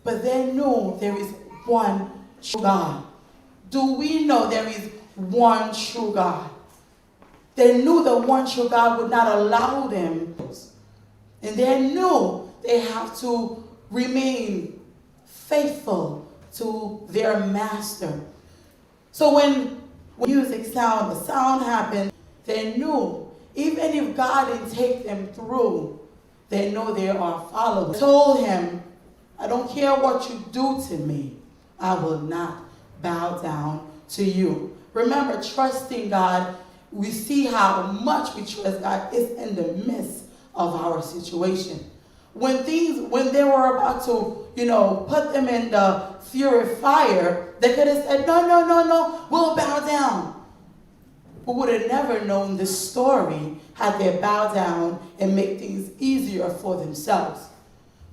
But they knew there is one true God. Do we know there is one true God? They knew the one true God would not allow them. And they knew they have to remain faithful to their master. So when music sound, the sound happened, they knew even if God didn't take them through, they know they are followers. They told him, I don't care what you do to me, I will not bow down to you. Remember, trusting God, we see how much we trust God is in the midst of our situation. When they were about to, put them in the fury fire, they could have said, no, we'll bow down. We would have never known this story had they bowed down and make things easier for themselves.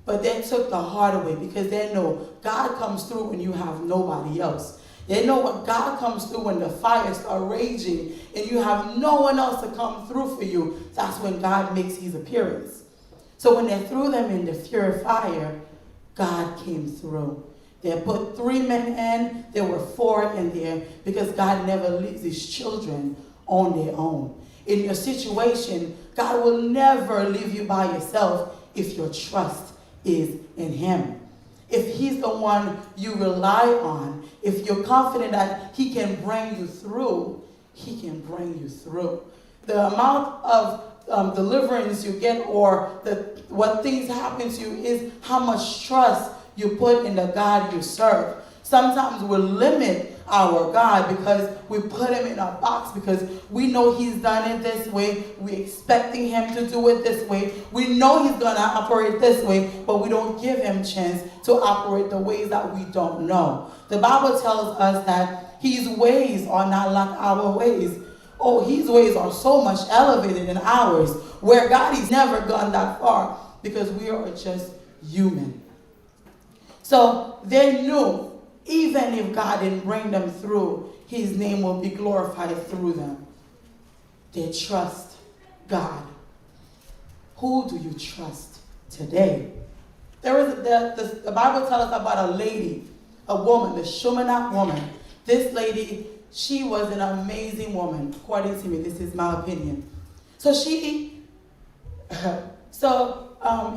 But they took the hard way because they know God comes through when you have nobody else. They know when God comes through when the fires are raging and you have no one else to come through for you. That's when God makes his appearance. So when they threw them in the fury fire, God came through. They put 3 men in, there were 4 in there because God never leaves his children on their own. In your situation, God will never leave you by yourself if your trust is in him. If he's the one you rely on, if you're confident that he can bring you through, he can bring you through. The amount of deliverance you get or what things happen to you is how much trust you put in the God you serve. Sometimes we limit our God because we put him in a box because we know he's done it this way. We're expecting him to do it this way. We know he's going to operate this way, but we don't give him a chance to operate the ways that we don't know. The Bible tells us that his ways are not like our ways. Oh, his ways are so much elevated than ours, where God has never gone that far because we are just human. So they knew even if God didn't bring them through, his name will be glorified through them. They trust God. Who do you trust today? The Bible tells us about a lady, a woman, the Shumanite woman. This lady, she was an amazing woman, according to me. This is my opinion. So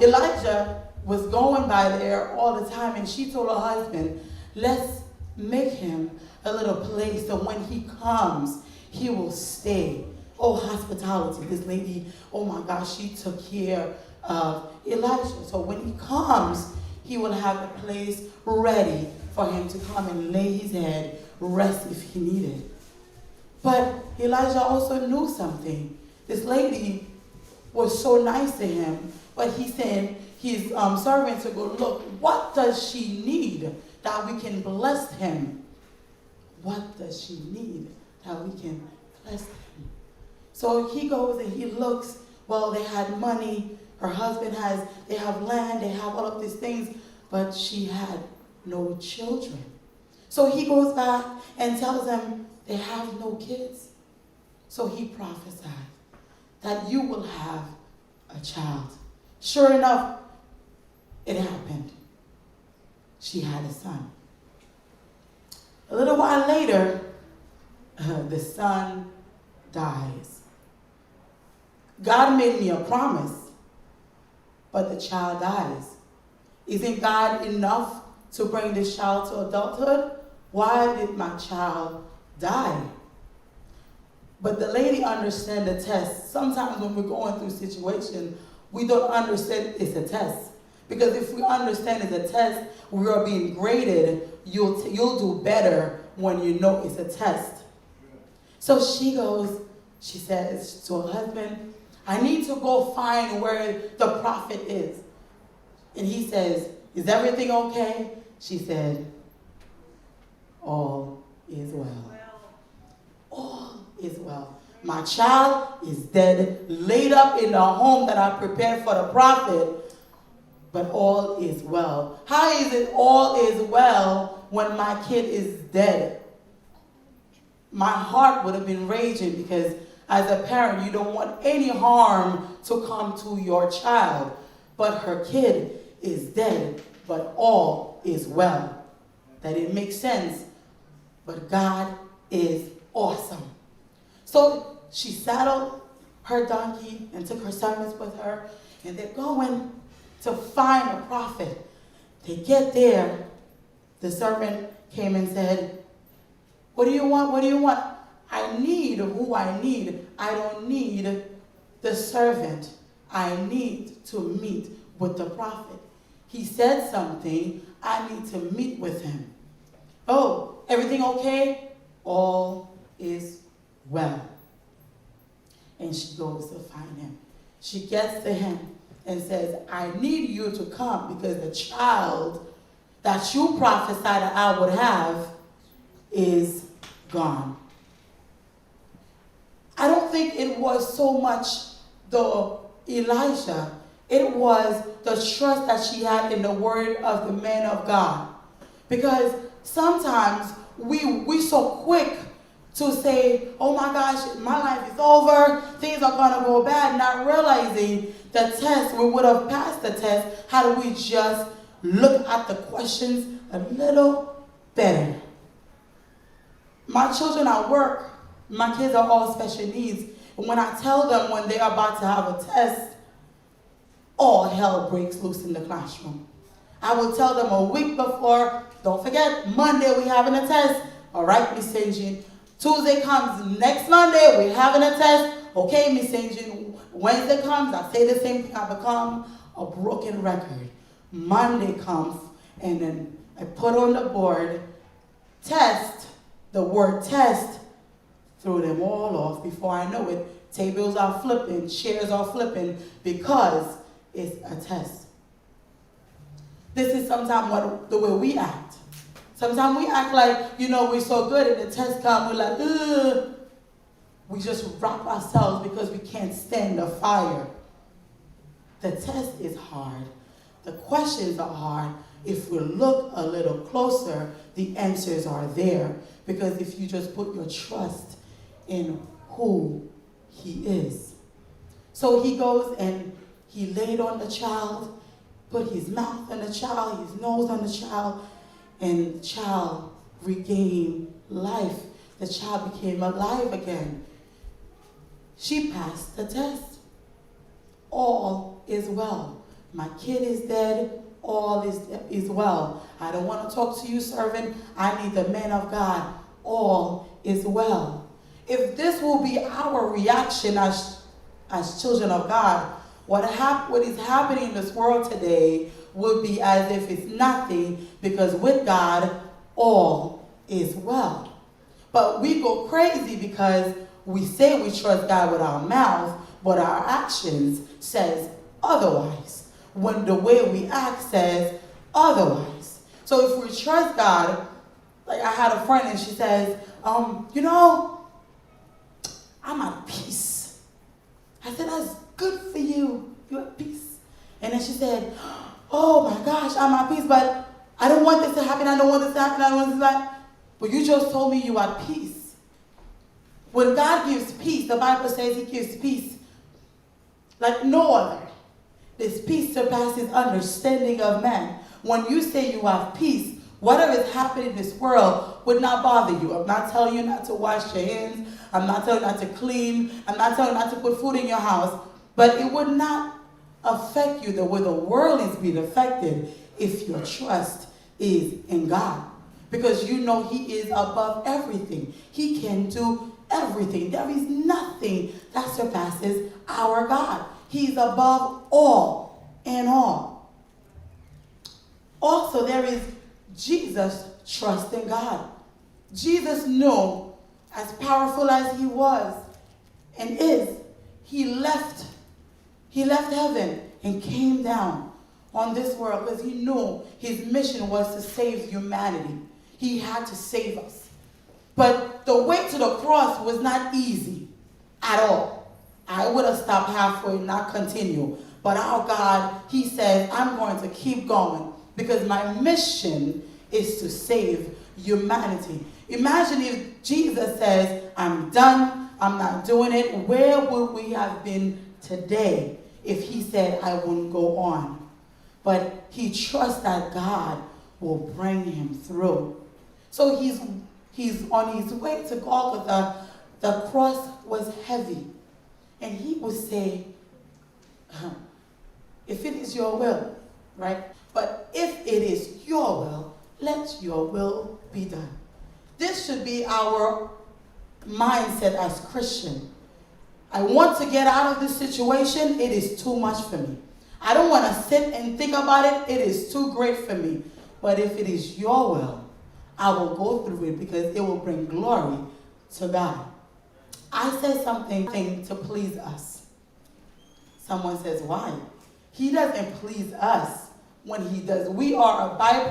Elijah was going by there all the time, and she told her husband, let's make him a little place so when he comes, he will stay. Oh, hospitality. This lady, oh my gosh, she took care of Elijah. So when he comes, he will have a place ready for him to come and lay his head, rest if he needed. But Elijah also knew something. This lady was so nice to him, but he sent his servant to go, look, what does she need that we can bless him? What does she need that we can bless him? So he goes and he looks. Well, they had money. Her husband they have land. They have all of these things. But she had no children. So he goes back and tells them they have no kids. So he prophesied that you will have a child. Sure enough, it happened. She had a son. A little while later, the son dies. God made me a promise, but the child dies. Isn't God enough to bring this child to adulthood? Why did my child die? But the lady understand the test. Sometimes when we're going through situations, we don't understand it's a test. Because if we understand it's a test, we are being graded, you'll do better when you know it's a test. So she says to her husband, I need to go find where the prophet is. And he says, is everything okay? She said, all is well. All is well. My child is dead, laid up in the home that I prepared for the prophet, but all is well. How is it all is well when my kid is dead? My heart would have been raging because as a parent, you don't want any harm to come to your child. But her kid is dead, but all is well. That it makes sense, but God is awesome. So she saddled her donkey and took her servants with her, and they're going to find a prophet. They get there. The servant came and said, "What do you want? What do you want?" "I need who I need. I don't need the servant. I need to meet with the prophet. He said something. I need to meet with him." "Oh, everything okay?" "All is well." And she goes to find him. She gets to him and says, "I need you to come because the child that you prophesied that I would have is gone." I don't think it was so much the Elijah. It was the trust that she had in the word of the man of God. Because sometimes we so quick to say, "Oh my gosh, my life is over, things are going to go bad," not realizing the test, we would have passed the test had we just look at the questions a little better. My children at work, my kids are all special needs. And when I tell them when they're about to have a test, all hell breaks loose in the classroom. I will tell them a week before, "Don't forget, Monday we're having a test." "All right, Miss St. Jean." Tuesday comes, "Next Monday we're having a test." "Okay, Miss St. Jean." Wednesday comes, I say the same thing. I become a broken record. Monday comes, and then I put on the board, "Test," the word "test," threw them all off. Before I know it, tables are flipping, chairs are flipping, because it's a test. This is sometimes the way we act. Sometimes we act like, we're so good, and the test comes, we're like, ugh. We just wrap ourselves because we can't stand the fire. The test is hard. The questions are hard. If we look a little closer, the answers are there. Because if you just put your trust in who he is. So he goes and he laid on the child, put his mouth on the child, his nose on the child, and the child regained life. The child became alive again. She passed the test. All is well. My kid is dead. All is well. I don't want to talk to you, servant. I need the man of God. All is well. If this will be our reaction as children of God, what is happening in this world today would be as if it's nothing, because with God, all is well. But we go crazy because we say we trust God with our mouth, but our actions says otherwise. When the way we act says otherwise. So if we trust God, like I had a friend and she says, I'm at peace. I said, "That's good for you. You're at peace." And then she said, "Oh my gosh, I'm at peace, but I don't want this to happen. I don't want this to happen. I don't want this to happen." "But you just told me you are at peace." When God gives peace, the Bible says he gives peace like no other. This peace surpasses understanding of man. When you say you have peace, whatever is happening in this world would not bother you. I'm not telling you not to wash your hands. I'm not telling you not to clean. I'm not telling you not to put food in your house. But it would not affect you the way the world is being affected if your trust is in God. Because you know he is above everything. He can do everything. There is nothing that surpasses our God. He's above all and all. Also, there is Jesus' trust in God. Jesus knew, as powerful as he was and is, he left heaven and came down on this world because he knew his mission was to save humanity. He had to save us. But the way to the cross was not easy at all. I would have stopped halfway and not continue. But our God, he says, I'm going to keep going because my mission is to save humanity. Imagine if Jesus says, I'm done, I'm not doing it. Where would we have been today if he said, I wouldn't go on? but he trusts that God will bring him through. So he's on his way to Golgotha. The cross was heavy. And he would say, if it is your will, right? But if it is your will, let your will be done. This should be our mindset as Christian. I want to get out of this situation. It is too much for me. I don't want to sit and think about it. It is too great for me. But if it is your will, I will go through it because it will bring glory to God. I said something to please us. Someone says, why? He doesn't please us when he does. We are a byproduct